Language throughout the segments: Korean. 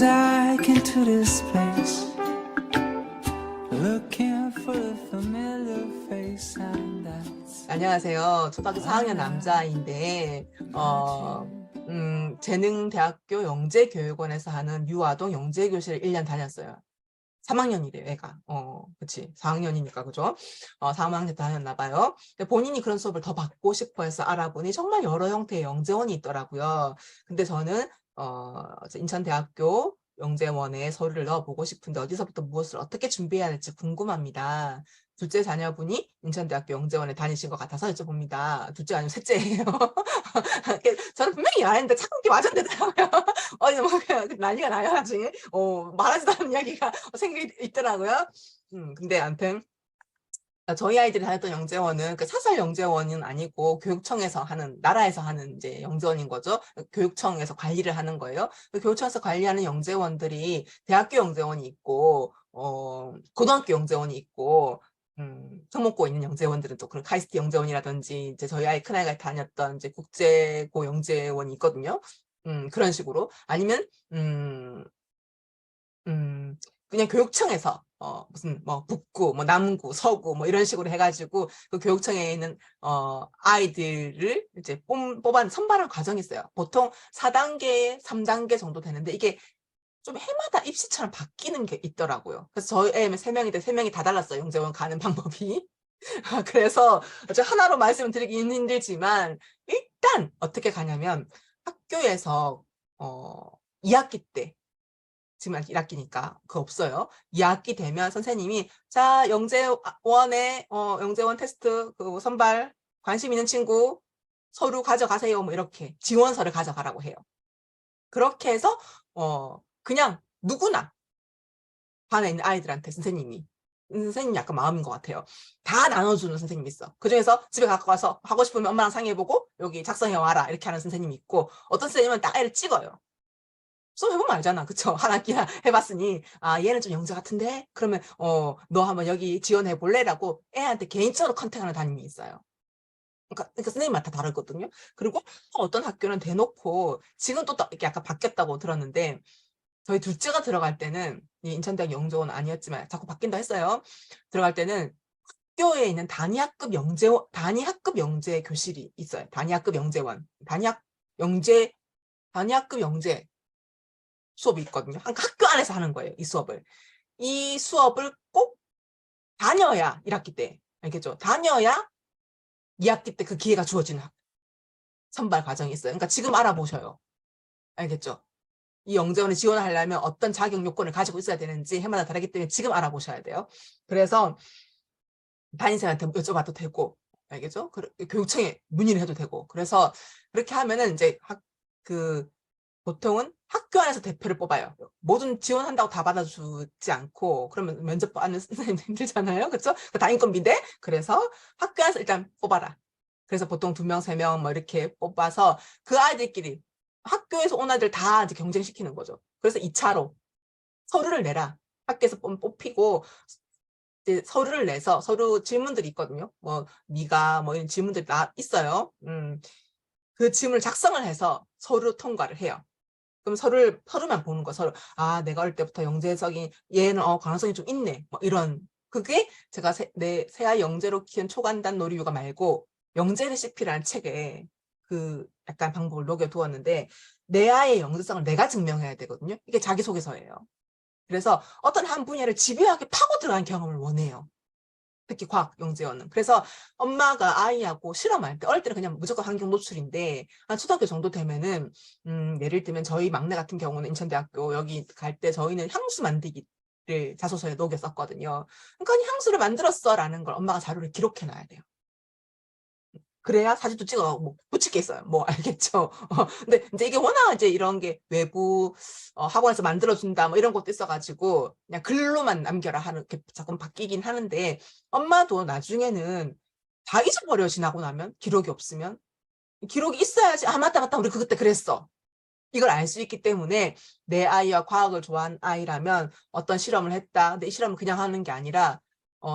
back into this place, looking for a familiar face, and that's 안녕하세요. 초등학교 4학년 남자인데, 재능대학교 영재교육원에서 하는 유아동 영재교실 1년 다녔어요. 3학년이래요, 애가. 그치. 4학년이니까, 그죠? 3학년 다녔나 봐요. 근데 본인이 그런 수업을 더 받고 싶어 해서 알아보니 정말 여러 형태의 영재원이 있더라고요. 근데 저는, 인천대학교 영재원에 서류를 넣어보고 싶은데 어디서부터 무엇을 어떻게 준비해야 할지 궁금합니다. 둘째 자녀분이 인천대학교 영재원에 다니신 것 같아서 여쭤봅니다. 둘째 아니면 셋째예요. 저는 분명히 아는데 자꾸 이렇게 와전되더라고요. 뭐 난리가 나요 나중에. 말하지도 않은 이야기가 있더라고요. 근데 아무튼 저희 아이들이 다녔던 영재원은 그 사설 영재원은 아니고 교육청에서 하는, 나라에서 하는 이제 영재원인 거죠. 교육청에서 관리를 하는 거예요. 교육청에서 관리하는 영재원들이 대학교 영재원이 있고, 고등학교 영재원이 있고, 특목고에 있는 영재원들은 또 그런 카이스트 영재원이라든지, 이제 저희 아이 큰아이가 다녔던 이제 국제고 영재원이 있거든요. 그런 식으로. 아니면, 그냥 교육청에서 무슨 뭐 북구, 뭐 남구, 서구 뭐 이런 식으로 해가지고 그 교육청에 있는 아이들을 이제 뽑아 선발하는 과정이 있어요. 보통 4단계, 3단계 정도 되는데 이게 좀 해마다 입시처럼 바뀌는 게 있더라고요. 그래서 저희 애는 3명인데 3명이 다 달랐어요. 영재원 가는 방법이. 그래서 하나로 말씀을 드리긴 힘들지만 일단 어떻게 가냐면 학교에서 2학기 때 지금 1학기니까 그거 없어요. 2학기 되면 선생님이 자 영재원에 영재원 테스트 그 선발 관심 있는 친구 서류 가져가세요. 뭐 이렇게 지원서를 가져가라고 해요. 그렇게 해서 그냥 누구나 반에 있는 아이들한테 선생님이 약간 마음인 것 같아요. 다 나눠주는 선생님이 있어. 그중에서 집에 갖고 와서 하고 싶으면 엄마랑 상의해보고 여기 작성해 와라 이렇게 하는 선생님이 있고 어떤 선생님은 딱 애를 찍어요. 수업 해보면 알잖아. 그쵸? 한 학기나 해봤으니, 아, 얘는 좀 영재 같은데? 그러면, 너 한번 여기 지원해 볼래? 라고 애한테 개인적으로 컨택하는 담임이 있어요. 그러니까 선생님마다 다르거든요. 그리고 어떤 학교는 대놓고, 지금 또 이렇게 약간 바뀌었다고 들었는데, 저희 둘째가 들어갈 때는, 이 인천대학 영재원 아니었지만, 자꾸 바뀐다 했어요. 들어갈 때는 학교에 있는 단위학급 영재 교실이 있어요. 단위학급 영재원. 단위학급 영재 수업이 있거든요. 학교 안에서 하는 거예요. 이 수업을 꼭 다녀야 1학기 때, 알겠죠? 다녀야 2학기 때 그 기회가 주어지는 선발 과정이 있어요. 그러니까 지금 알아보셔요. 알겠죠? 이 영재원에 지원하려면 어떤 자격 요건을 가지고 있어야 되는지 해마다 다르기 때문에 지금 알아보셔야 돼요. 그래서 담임선생한테 여쭤봐도 되고, 알겠죠? 교육청에 문의를 해도 되고. 그래서 그렇게 하면은 이제 보통은 학교 안에서 대표를 뽑아요. 모든 지원한다고 다 받아주지 않고 그러면 면접 받는 선생님들 힘들잖아요. 그렇죠? 당인건비인데 그래서 학교 안에서 일단 뽑아라. 그래서 보통 2명, 3명 뭐 이렇게 뽑아서 그 아이들끼리 학교에서 온 아이들 다 이제 경쟁시키는 거죠. 그래서 2차로 서류를 내라. 학교에서 뽑히고 이제 서류를 내서 서류 질문들이 있거든요. 뭐 네가 뭐 이런 질문들이 있어요. 그 질문을 작성을 해서 서류 통과를 해요. 그럼 서류만 보는 거, 서로. 아, 내가 어릴 때부터 영재적인, 얘는, 가능성이 좀 있네. 뭐 이런. 그게 제가 내 새아이 영재로 키운 초간단 놀이유가 말고, 영재 레시피라는 책에 약간 방법을 녹여두었는데, 내 아이의 영재성을 내가 증명해야 되거든요. 이게 자기소개서예요. 그래서 어떤 한 분야를 집요하게 파고 들어간 경험을 원해요. 특히 과학 영재원은. 그래서 엄마가 아이하고 실험할 때 어릴 때는 그냥 무조건 환경 노출인데 한 초등학교 정도 되면은 예를 들면 저희 막내 같은 경우는 인천대학교 여기 갈 때 저희는 향수 만들기를 자소서에 녹였었거든요. 그러니까 향수를 만들었어라는 걸 엄마가 자료를 기록해 놔야 돼요. 그래야 사진도 찍어 뭐 붙일 게 있어요. 뭐 알겠죠? 근데 이제 이게 워낙 이제 이런 게 외부 학원에서 만들어준다 뭐 이런 것도 있어가지고 그냥 글로만 남겨라 하는 게 자꾸 바뀌긴 하는데 엄마도 나중에는 다 잊어버려 지나고 나면 기록이 없으면 기록이 있어야지 아 맞다 우리 그때 그랬어. 이걸 알 수 있기 때문에 내 아이와 과학을 좋아하는 아이라면 어떤 실험을 했다. 근데 이 실험을 그냥 하는 게 아니라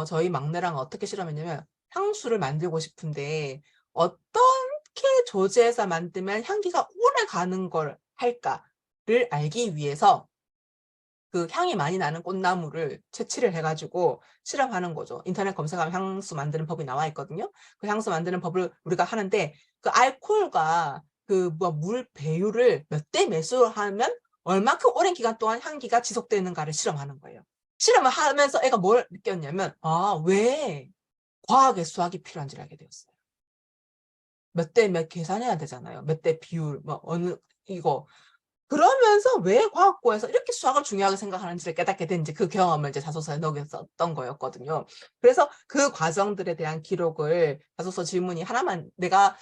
저희 막내랑 어떻게 실험했냐면 향수를 만들고 싶은데 어떻게 조제해서 만들면 향기가 오래 가는 걸 할까를 알기 위해서 그 향이 많이 나는 꽃나무를 채취를 해가지고 실험하는 거죠. 인터넷 검색하면 향수 만드는 법이 나와 있거든요. 그 향수 만드는 법을 우리가 하는데 그 알코올과 그 뭐 물 배율을 몇 대 몇으로 하면 얼마큼 오랜 기간 동안 향기가 지속되는가를 실험하는 거예요. 실험을 하면서 애가 뭘 느꼈냐면 왜 과학의 수학이 필요한지를 알게 되었어요. 몇 대 몇 계산해야 되잖아요. 몇 대 비율 뭐 어느 이거 그러면서 왜 과학고에서 이렇게 수학을 중요하게 생각하는지를 깨닫게 된지 그 경험을 이제 자소서에 넣었던 거였거든요. 그래서 그 과정들에 대한 기록을 자소서 질문이 하나만 내가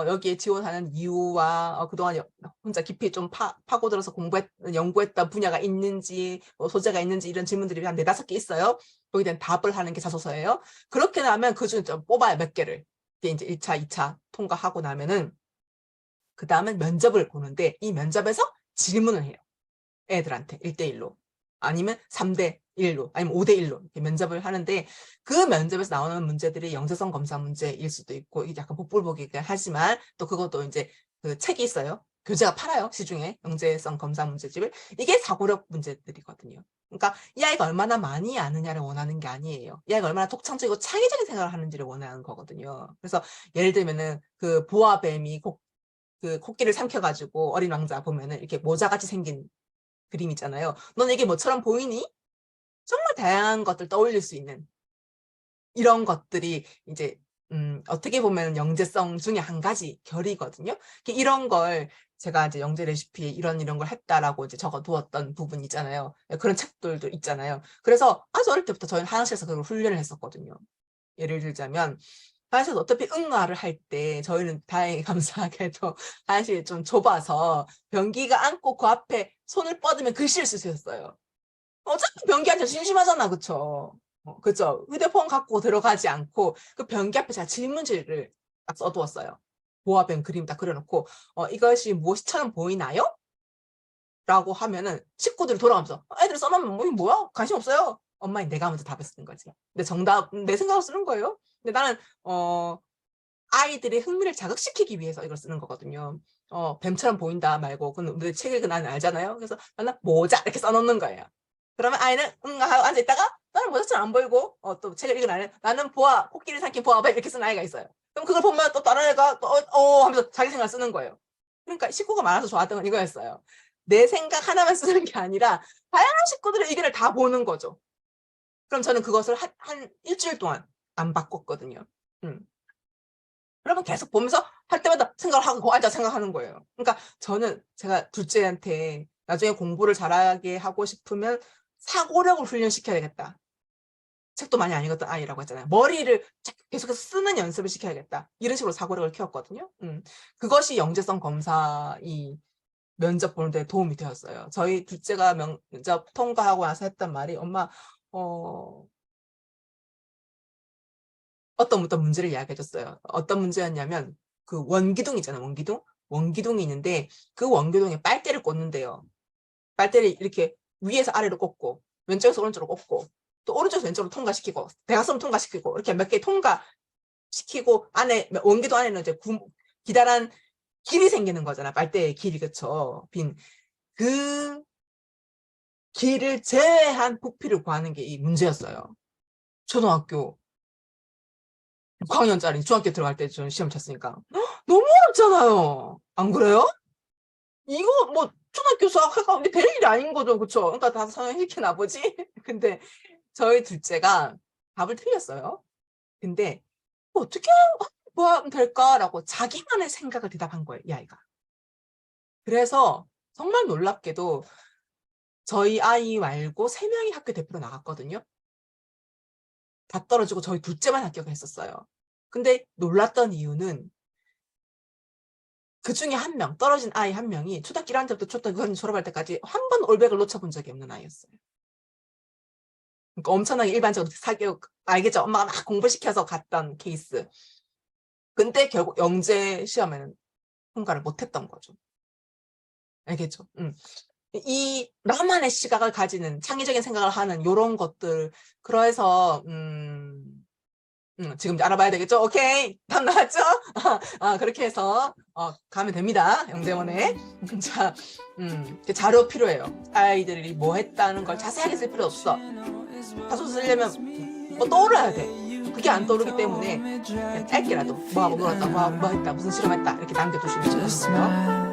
여기에 지원하는 이유와 그동안 혼자 깊이 좀 파고들어서 연구했던 분야가 있는지 소재가 있는지 이런 질문들이 한 4-5개 있어요. 거기에 대한 답을 하는 게 자소서예요. 그렇게 나면 그중에 좀 뽑아야 몇 개를 이제 1차, 2차 통과하고 나면은 그 다음은 면접을 보는데 이 면접에서 질문을 해요. 애들한테 1대1로 아니면 3대1로 아니면 5대1로 이렇게 면접을 하는데 그 면접에서 나오는 문제들이 영재성 검사 문제일 수도 있고 이게 약간 복불복이긴 하지만 또 그것도 이제 그 책이 있어요. 교재가 팔아요. 시중에 영재성 검사 문제집을. 이게 사고력 문제들이거든요. 그러니까 이 아이가 얼마나 많이 아느냐를 원하는 게 아니에요. 이 아이가 얼마나 독창적이고 창의적인 생각을 하는지를 원하는 거거든요. 그래서 예를 들면은 그 보아뱀이 그 코끼리를 삼켜가지고 어린 왕자 보면은 이렇게 모자같이 생긴 그림 있잖아요. 너는 이게 뭐처럼 보이니? 정말 다양한 것들 떠올릴 수 있는 이런 것들이 이제 어떻게 보면 영재성 중에 한 가지 결이거든요. 이런 걸 제가 이제 영재 레시피에 이런 걸 했다라고 이제 적어 두었던 부분 있잖아요. 그런 책들도 있잖아요. 그래서 아주 어릴 때부터 저희는 화장실에서 그걸 훈련을 했었거든요. 예를 들자면 화장실에서 어차피 응아를 할 때 저희는 다행히 감사하게도 화장실이 좀 좁아서 변기가 앉고 그 앞에 손을 뻗으면 글씨를 쓸 수 있었어요. 어차피 변기 앉아 심심하잖아, 그쵸? 그쵸? 휴대폰 갖고 들어가지 않고 그 변기 앞에 제가 질문지를 딱 써두었어요. 보아뱀 그림 딱 그려놓고 이것이 무엇처럼 보이나요? 라고 하면은 식구들이 돌아가면서 애들이 써놓으면 뭐, 뭐야? 관심 없어요. 엄마니 내가 먼저 답을 쓰는 거지. 근데 정답 내 생각으로 쓰는 거예요. 근데 나는 아이들의 흥미를 자극시키기 위해서 이걸 쓰는 거거든요. 뱀처럼 보인다 말고 근데 책 읽은 아이는 알잖아요. 그래서 나는 모자 이렇게 써놓는 거예요. 그러면 아이는 응 하고 앉아있다가 나는 모자처럼 안 보이고 또 책을 읽은 아이는 나는 보아 코끼리 삼킨 보아봐 이렇게 쓰는 아이가 있어요. 그럼 그걸 보면 또 다른 애가 또 하면서 자기 생각을 쓰는 거예요. 그러니까 식구가 많아서 좋았던 건 이거였어요. 내 생각 하나만 쓰는 게 아니라 다양한 식구들의 의견을 다 보는 거죠. 그럼 저는 그것을 한 일주일 동안 안 바꿨거든요. 그러면 계속 보면서 할 때마다 생각을 하고 앉아 생각하는 거예요. 그러니까 저는 제가 둘째한테 나중에 공부를 잘하게 하고 싶으면 사고력을 훈련시켜야 되겠다. 책도 많이 안 읽었던 아이라고 했잖아요. 머리를 계속해서 쓰는 연습을 시켜야겠다. 이런 식으로 사고력을 키웠거든요. 그것이 영재성 검사 면접 보는 데 도움이 되었어요. 저희 둘째가 면접 통과하고 나서 했던 말이 엄마 어떤 문제를 이야기해 줬어요. 어떤 문제였냐면 그 원기둥 있잖아요. 원기둥이 있는데 그 원기둥에 빨대를 꽂는데요. 빨대를 이렇게 위에서 아래로 꽂고 왼쪽에서 오른쪽으로 꽂고 또 오른쪽에서 왼쪽으로 통과시키고 대각선 통과시키고 이렇게 몇 개 통과시키고 안에 원기둥 안에는 이제 기다란 길이 생기는 거잖아. 빨대의 길이 그쵸. 그 길을 제외한 부피를 구하는 게 이 문제였어요. 초등학교 6학년짜리 중학교 들어갈 때 저는 시험 쳤으니까 너무 어렵잖아요. 안 그래요? 이거 뭐 초등학교 수학학과 될 일이 아닌 거죠, 그쵸? 그러니까 다 성형 이렇게 나보지. 근데 저희 둘째가 답을 틀렸어요. 근데 어떻게 하면 될까라고 자기만의 생각을 대답한 거예요, 이 아이가. 그래서 정말 놀랍게도 저희 아이 말고 3명이 학교 대표로 나갔거든요. 다 떨어지고 저희 둘째만 합격을 했었어요. 근데 놀랐던 이유는 그 중에 한 명, 떨어진 아이 한 명이 초등학교 1학년 때부터 초등학교 졸업할 때까지 한 번 올백을 놓쳐본 적이 없는 아이였어요. 그러니까 엄청나게 일반적으로 사교육, 알겠죠? 엄마가 막 공부시켜서 갔던 케이스. 근데 결국 영재 시험에는 통과를 못했던 거죠. 알겠죠? 이 나만의 시각을 가지는 창의적인 생각을 하는 이런 것들. 그래서 지금 이제 알아봐야 되겠죠? 오케이. 답 나왔죠? 그렇게 해서 가면 됩니다. 영재원에. 자, 자료 필요해요. 아이들이 뭐 했다는 걸 자세하게 쓸 필요 없어. 자소 쓰려면 뭐 떠올라야 돼. 그게 안 떠오르기 때문에 그냥 짧게라도 뭐하고 놀았다, 뭐 했다, 무슨 실험했다 이렇게 남겨두시면 Just 좋겠고요. smile.